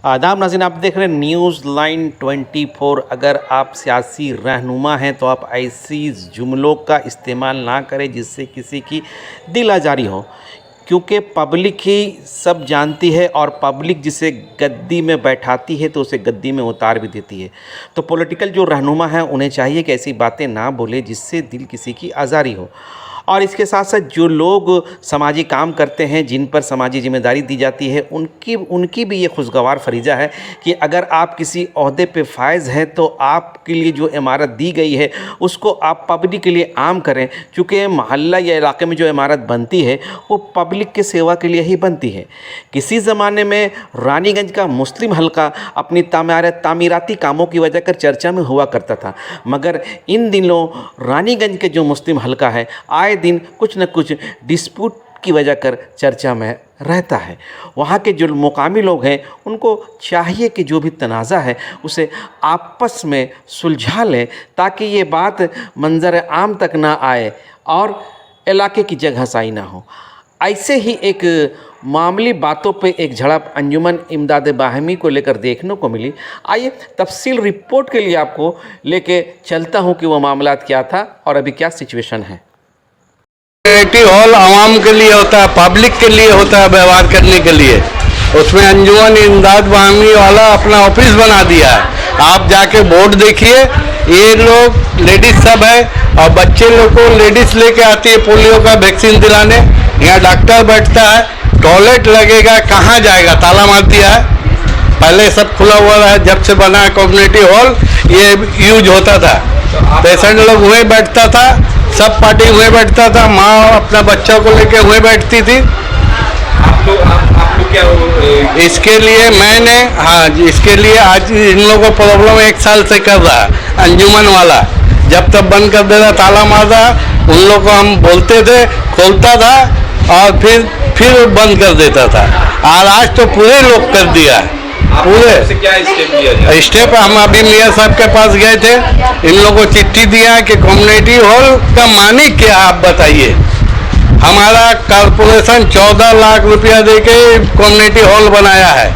आदाब नाज़रीन, आप देख रहे हैं न्यूज़ लाइन 24। अगर आप सियासी रहनुमा हैं तो आप ऐसी जुमलों का इस्तेमाल ना करें जिससे किसी की दिल आज़ारी हो, क्योंकि पब्लिक ही सब जानती है और पब्लिक जिसे गद्दी में बैठाती है तो उसे गद्दी में उतार भी देती है। तो पॉलिटिकल जो रहनुमा हैं उन्हें चाहिए कि ऐसी बातें ना बोले जिससे दिल किसी की आज़ारी हो। और इसके साथ साथ जो लोग समाजी काम करते हैं, जिन पर समाजी जिम्मेदारी दी जाती है, उनकी भी ये खुशगवार फरीज़ा है कि अगर आप किसी ओहदे पे फायज़ हैं तो आपके लिए जो इमारत दी गई है उसको आप पब्लिक के लिए आम करें, क्योंकि मोहल्ला या इलाके में जो इमारत बनती है वो पब्लिक के सेवा के लिए ही बनती है। किसी ज़माने में रानीगंज का मुस्लिम हल्का अपनी तामीराती कामों की वजह कर चर्चा में हुआ करता था, मगर इन दिनों रानीगंज के जो मुस्लिम हल्का है आए दिन कुछ न कुछ डिस्प्यूट की वजह कर चर्चा में रहता है। वहाँ के जो मुकामी लोग हैं उनको चाहिए कि जो भी तनाज़ा है उसे आपस में सुलझा लें ताकि ये बात मंजर आम तक ना आए और इलाके की जगहसाई ना हो। ऐसे ही एक मामूली बातों पे एक झड़प अंजुमन इमदाद बाहमी को लेकर देखने को मिली। आइए तफसील रिपोर्ट के लिए आपको लेके चलता हूँ कि वो मामला क्या था और अभी क्या सिचुएशन है। कम्युनिटी हॉल आवाम के लिए होता है, पब्लिक के लिए होता है व्यवहार करने के लिए। उसमें अंजुमन इमदाद बाहमी वाला अपना ऑफिस बना दिया है। आप जाके बोर्ड देखिए, ये लोग लेडीज सब है और बच्चे लोग को लेडीज लेके आती है पोलियो का वैक्सीन दिलाने। यहाँ डॉक्टर बैठता है, टॉयलेट लगेगा, कहाँ जाएगा, ताला मार दिया है। पहले सब खुला हुआ है, जब से बना है कम्युनिटी हॉल ये यूज होता था। पेशेंट लोग वहीं बैठता था, सब पार्टी हुए बैठता था, माँ अपना बच्चा को लेके हुए बैठती थी। आपको क्या इसके लिए मैंने इसके लिए आज इन लोगों को प्रॉब्लम 1 साल से कर रहा है अंजुमन वाला। जब तक बंद कर दे रहा, ताला मार रहा, उन लोग को हम बोलते थे, खोलता था और फिर बंद कर देता था। और आज तो पूरे लोग कर दिया है। पूरे क्या स्टेप लिया जाए? स्टेप हम अभी मियाँ साहब के पास गए थे, इन लोगों को चिट्ठी दिया कि कम्युनिटी हॉल का मानी क्या आप बताइए। हमारा कॉर्पोरेशन 14 लाख रुपया दे के कम्युनिटी हॉल बनाया है,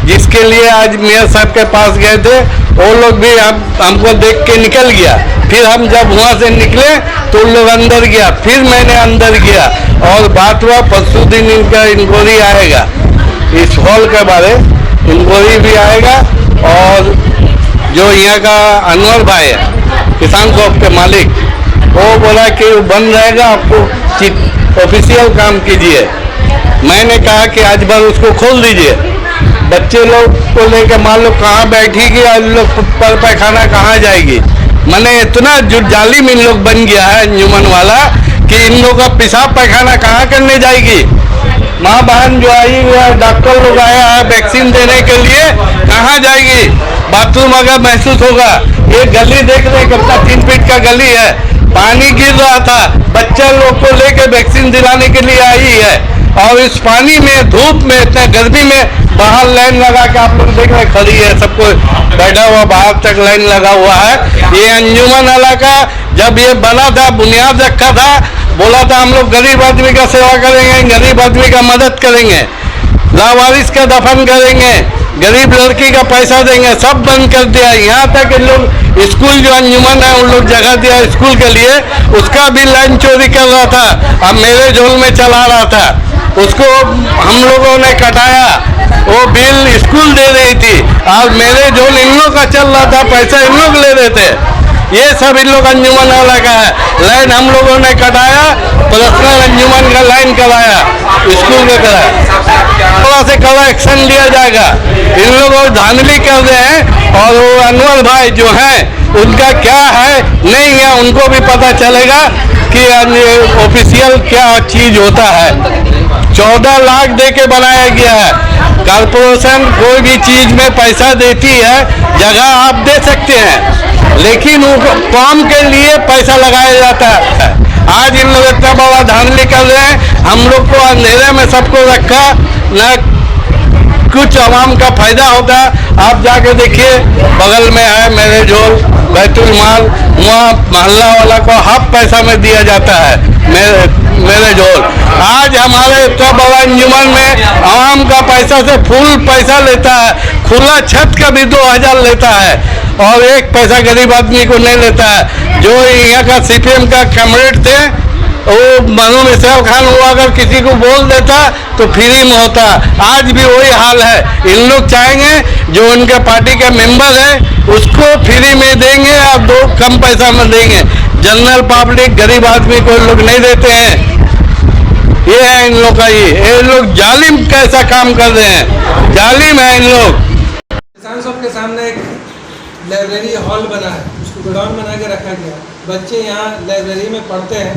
जिसके लिए आज मियाँ साहब के पास गए थे। वो लोग भी हमको देख के निकल गया। फिर हम जब वहाँ से निकले तो उन लोग अंदर गया, फिर मैंने अंदर गया और बात हुआ परसों दिन इनका इंक्वायरी आएगा इस हॉल के बारे, इंक्वायरी भी आएगा। और जो यहाँ का अनवर भाई है किसान शॉप के मालिक, वो बोला कि वो बंद रहेगा, आपको ऑफिशियल काम कीजिए। मैंने कहा कि आज बार उसको खोल दीजिए। बच्चे लोग को लेकर मान लो कहाँ बैठेगी, आज लोग पर पैखाना कहाँ जाएगी। मैंने इतना जो जालिम इन लोग बन गया है अंजुमन वाला कि इन लोगों का पेशाब पैखाना कहाँ करने जाएगी। माँ बहन जो आई है, डॉक्टर लोग आया है वैक्सीन देने के लिए, कहाँ जाएगी। बाथरूम अगर महसूस होगा, ये गली देख रहे कितना 3 फीट का गली है, पानी गिर रहा था, बच्चा लोग को लेके वैक्सीन दिलाने के लिए आई है। और इस पानी में, धूप में, इतना गर्मी में बाहर लाइन लगा के आप लोग देख रहे खड़ी है, सबको बैठा हुआ बाहर तक लाइन लगा हुआ है। ये अंजुमन इलाका जब ये बना था, बुनियाद रखा था, बोला था हम लोग गरीब आदमी का सेवा करेंगे, गरीब आदमी का मदद करेंगे, लावारिस का दफन करेंगे, गरीब लड़की का पैसा देंगे, सब बंद कर दिया। यहाँ तक इन लोग स्कूल जो अंजुमन है उन लोग जगह दिया स्कूल के लिए, उसका भी लाइन चोरी कर रहा था, अब मेरे झोल में चला रहा था, उसको हम लोगों ने कटाया। वो बिल स्कूल दे रही थी और मेरे झोल इन लोग का चल रहा था, पैसा इन लोग ले रहे थे। ये सब इन लोग अंजुमन वाला का है। लाइन हम लोगों ने कटाया, पर्सनल अंजुमन का लाइन कराया, स्कूल में कराया। थोड़ा से कड़ा एक्शन लिया जाएगा। इन लोग धांधली कर रहे हैं और वो अनवर भाई जो हैं उनका क्या है नहीं है, उनको भी पता चलेगा कि ऑफिशियल क्या चीज होता है। 14 लाख दे के बनाया गया है। कॉर्पोरेशन कोई भी चीज में पैसा देती है, जगह आप दे सकते हैं, लेकिन वो काम के लिए पैसा लगाया जाता है। आज इन लोग इतना बड़ा धांधली कर रहे हैं, हम लोग को अंधेरे में सबको रखा, न कुछ आवाम का फायदा होता है। आप जाके देखिए, बगल में है मेरे झोल, बैतुल माल वहाँ मोहल्ला वाला को हाफ पैसा में दिया जाता है मेरे जोर। आज हमारे इतना बड़ा अंजुमन में आवाम का पैसा से फुल पैसा लेता है, खुला छत का भी 2000 लेता है और 1 पैसा गरीब आदमी को नहीं लेता है। जो यहाँ का CPM का कैमरेड थे वो मनु मिसाल खान, वो अगर किसी को बोल देता तो फ्री में होता। आज भी वही हाल है। इन लोग चाहेंगे जो उनके पार्टी का मेंबर है उसको फ्री में देंगे और 2 कम पैसा में देंगे। जनरल पब्लिक गरीब आदमी को लोग नहीं देते हैं। ये है इन लोग का, ये लोग जालिम कैसा काम कर रहे हैं, जालिम है इन लोग। किसान शॉप के सामने एक लाइब्रेरी हॉल बना है, उसको गोडाउन बना के रखा गया। बच्चे यहाँ लाइब्रेरी में पढ़ते हैं,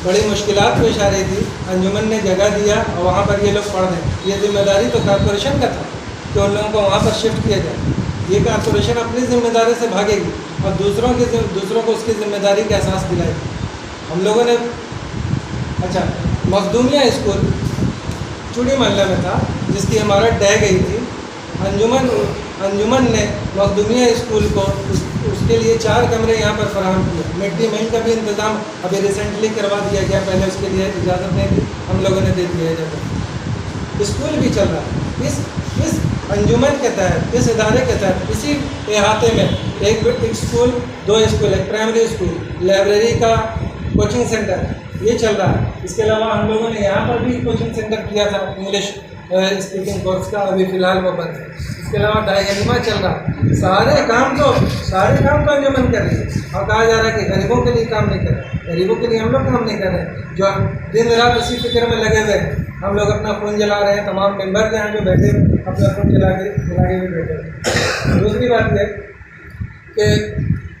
बड़ी मुश्किलात पेश आ रही थी। अंजुमन ने जगह दिया और वहाँ पर ये लोग पढ़ रहे। ये जिम्मेदारी तो कॉरपोरेशन का था कि उन लोगों को वहाँ पर शिफ्ट किया जाए। ये कॉरपोरेशन अपनी जिम्मेदारी से भागेगी और दूसरों को उसकी जिम्मेदारी का एहसास दिलाएगी। हम लोगों ने अच्छा मखदूमिया स्कूल चूड़ी मोहल्ले में था जिसकी इमारत ढह गई थी। अंजुमन ने मखदूमिया स्कूल को उसके लिए 4 कमरे यहाँ पर फराहम किए। मिड डे मील का भी इंतज़ाम अभी रिसेंटली करवा दिया गया, पहले उसके लिए इजाज़त नहीं थी, हम लोगों ने दे दिया इजाज़त। स्कूल भी चल रहा है इस अंजुमन के तहत, इस इदारे के तहत। इसी इहाते में एक स्कूल, 2 स्कूल, एक प्राइमरी स्कूल, लाइब्रेरी का कोचिंग सेंटर ये चल रहा है। इसके अलावा हम लोगों ने यहाँ पर भी कोचिंग सेंटर किया था इंग्लिश स्पीकिंग कोर्स का, अभी फ़िलहाल वो बंद है। इसके अलावा डायगनिमा चल रहा है। सारे काम तो अंजुमन कर रही है और कहा जा रहा है कि गरीबों के लिए काम नहीं कर रहे। गरीबों के लिए हम लोग काम नहीं कर रहे, जो दिन रात इसी फिक्र में लगे हुए हैं। हम लोग अपना फ़ोन जला रहे हैं, तमाम मेंबर यहाँ जो बैठे अपना फ़ोन जला के भी बैठे हैं। दूसरी बात यह कि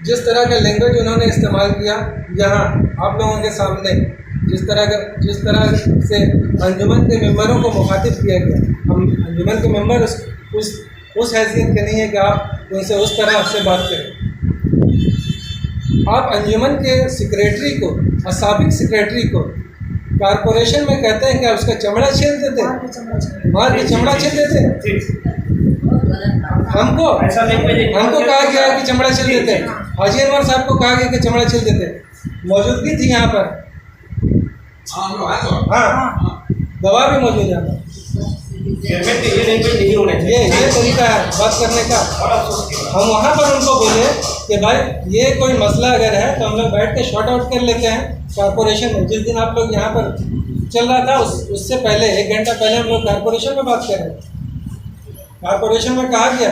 जिस तरह का लैंग्वेज उन्होंने इस्तेमाल किया यहाँ आप लोगों के सामने, जिस तरह से अंजुमन के मेंबरों को मुखातिब किया गया, हम अंजुमन के मेंबर उस हैसियत के नहीं है कि आप उनसे उस तरह से बात करें। आप अंजुमन के सेक्रेटरी को और साबिक सेक्रेटरी को कॉरपोरेशन में कहते हैं कि आप उसका चमड़ा छील देते, मार के चमड़ा छील देते। हमको कहा गया कि चमड़ा छील देते। हाजी अनवर साहब को कहा गया कि चमड़ा छील देते। मौजूदगी थी यहाँ पर, हाँ गवाह भी मौजूद है यहाँ पर। ये तरीका है बात करने का। हम वहाँ पर उनको बोले कि भाई ये कोई मसला अगर है तो हम लोग बैठ के शॉर्ट आउट कर लेते हैं कॉरपोरेशन में। जिस दिन आप लोग यहाँ पर चल रहा था उससे पहले 1 घंटा पहले हम लोग कॉरपोरेशन में बात कर रहे थे। कॉरपोरेशन में कहा गया,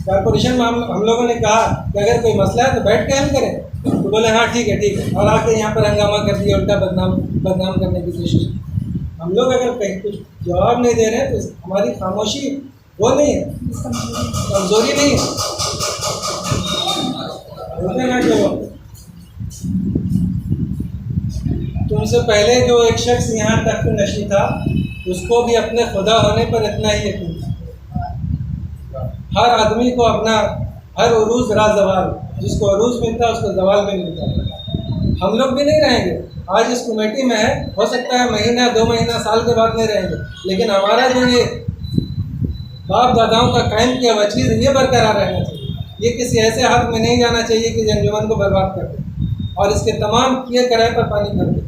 कॉरपोरेशन में हम लोगों ने कहा कि अगर कोई मसला है तो बैठ के हल करें। तो बोले हाँ ठीक है, और आके यहाँ पर हंगामा कर दिया, उल्टा बदनाम करने की कोशिश। हम लोग अगर कहीं कुछ जवाब नहीं दे रहे हैं तो हमारी खामोशी वो नहीं है, कमजोरी नहीं है। तुमसे पहले जो एक शख्स यहाँ तख्त नशी था उसको भी अपने खुदा होने पर इतना ही यकीन था। हर आदमी को अपना हर उरूज राज जवाल, जिसको अरूज मिलता है उसको जवाल भी मिलता है। हम लोग भी नहीं रहेंगे। आज इस कमेटी में है, हो सकता है महीना 2 महीना साल के बाद नहीं रहेंगे, लेकिन हमारा जो ये बाप दादाओं का कायम किया हुआ चीज़ ये बरकरार रहना चाहिए। ये किसी ऐसे हाथ में नहीं जाना चाहिए कि अंजुमन को बर्बाद कर दे और इसके तमाम किए कराए पर पानी भर दे।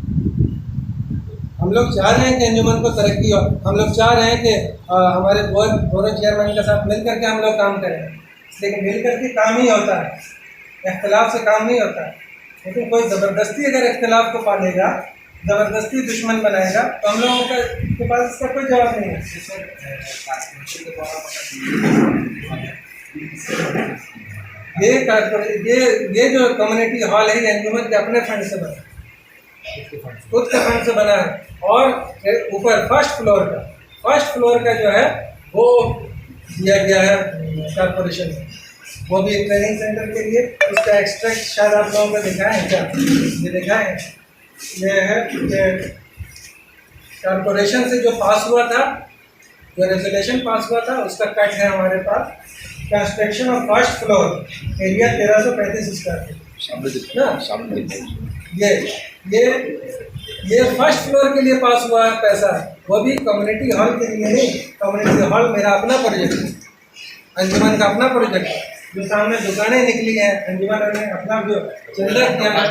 हम लोग चाह रहे हैं कि अंजुमन को तरक्की हो। हम लोग चाह रहे हैं कि हमारे बोर्ड चेयरमैन के साथ मिल करके हम लोग काम करें, लेकिन मिल करके काम ही होता है, इख्तिलाफ से काम नहीं होता है। लेकिन कोई ज़बरदस्ती अगर इख्तिलाफ को पालेगा, ज़बरदस्ती दुश्मन बनाएगा तो हम लोगों के पास इसका कोई जवाब नहीं है। ये जो कम्युनिटी हॉल है ये अंजुमन के अपने फंड से बना, खुद के फंड से बना है। और ऊपर फर्स्ट फ्लोर का जो है वो दिया गया है कॉरपोरेशन में, वो भी एक ट्रेनिंग सेंटर के लिए। उसका एक्सट्रैक्ट शायद आप लोगों को दिखाएं क्या, ये दिखाएं। ये है कि कॉरपोरेशन से जो पास हुआ था, जो रेजोल्यूशन पास हुआ था उसका कट है हमारे पास। Construction of first floor area 1335 square feet ना। ये फर्स्ट फ्लोर के लिए पास हुआ है पैसा, वो भी कम्युनिटी हॉल के लिए नहीं। कम्युनिटी हॉल मेरा अपना प्रोजेक्ट है, अंजुमन का अपना प्रोजेक्ट है, जो सामने दुकानें निकली हैं, अंजुमन ने अपना जो चंदा किया है।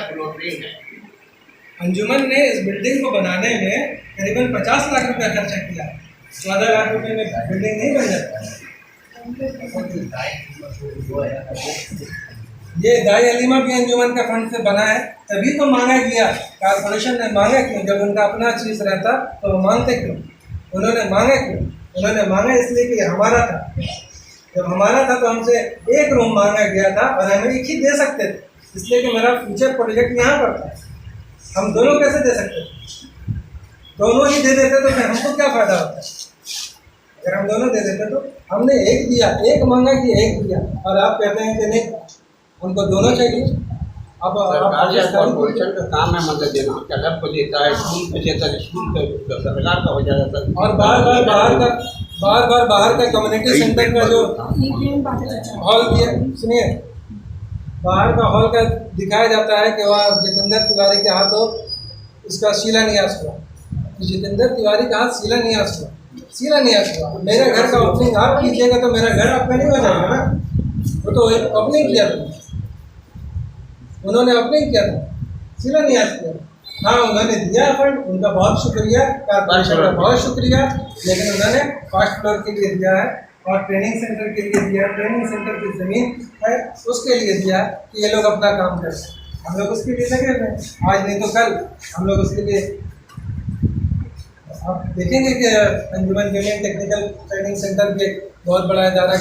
अंजुमन ने इस बिल्डिंग को बनाने में करीबन 50 लाख रुपया खर्चा किया। 14 लाख रुपये में बिल्डिंग नहीं बन जाता। ये दाई अलीमा भी अंजुमन का फंड से बना है, तभी तो मांगा गया। कारपोरेशन ने मांगा क्यों? जब उनका अपना चीज़ रहता तो वो मांगते क्यों? उन्होंने मांगा क्यों? उन्होंने मांगा इसलिए कि हमारा था। जब हमारा था तो हमसे एक रूम मांगा गया था और हम एक ही दे सकते थे, इसलिए कि मेरा फ्यूचर प्रोजेक्ट यहाँ पर था। हम दोनों कैसे दे सकते थे? दोनों ही दे देते तो फिर हमको क्या फ़ायदा होता? अगर हम दोनों दे देते तो हमने एक दिया, एक मांगा कि एक दिया, और आप कहते हैं कि नहीं उनको दोनों चाहिए। अब कॉर्पोरेशन का काम है मदद देना, क्लब को देता है, स्कूल को देता है, स्कूल का सरकार का हो जाता है। और बार बार का कम्युनिटी सेंटर का जो हॉल दिया, सुनिए, बाहर का हॉल का दिखाया जाता है कि वहाँ जितेंद्र तिवारी के हाथों इसका शिलान्यास हुआ। तो जितेंद्र तिवारी का हाथ शिलान्यास हुआ। मेरे घर का ओपनिंग आप कीजिएगा तो मेरा घर आपका नहीं हो जाएगा ना। वो तो ओपनिंग किया था, उन्होंने ओपनिंग किया था, शिलान्यास किया। हाँ, उन्होंने दिया फंड, उनका बहुत शुक्रिया, कारपोरेशन का बहुत शुक्रिया, लेकिन उन्होंने फर्स्ट फ्लोर के लिए दिया है और ट्रेनिंग सेंटर के लिए दिया। ट्रेनिंग सेंटर की ज़मीन है उसके लिए दिया कि ये लोग अपना काम करें। हम लोग उसके लिए लगे हुए हैं, आज नहीं तो कल हम लोग उसके लिए। आप देखेंगे कि अंजुमन यूनियन टेक्निकल ट्रेनिंग सेंटर के बहुत बड़ा इदारा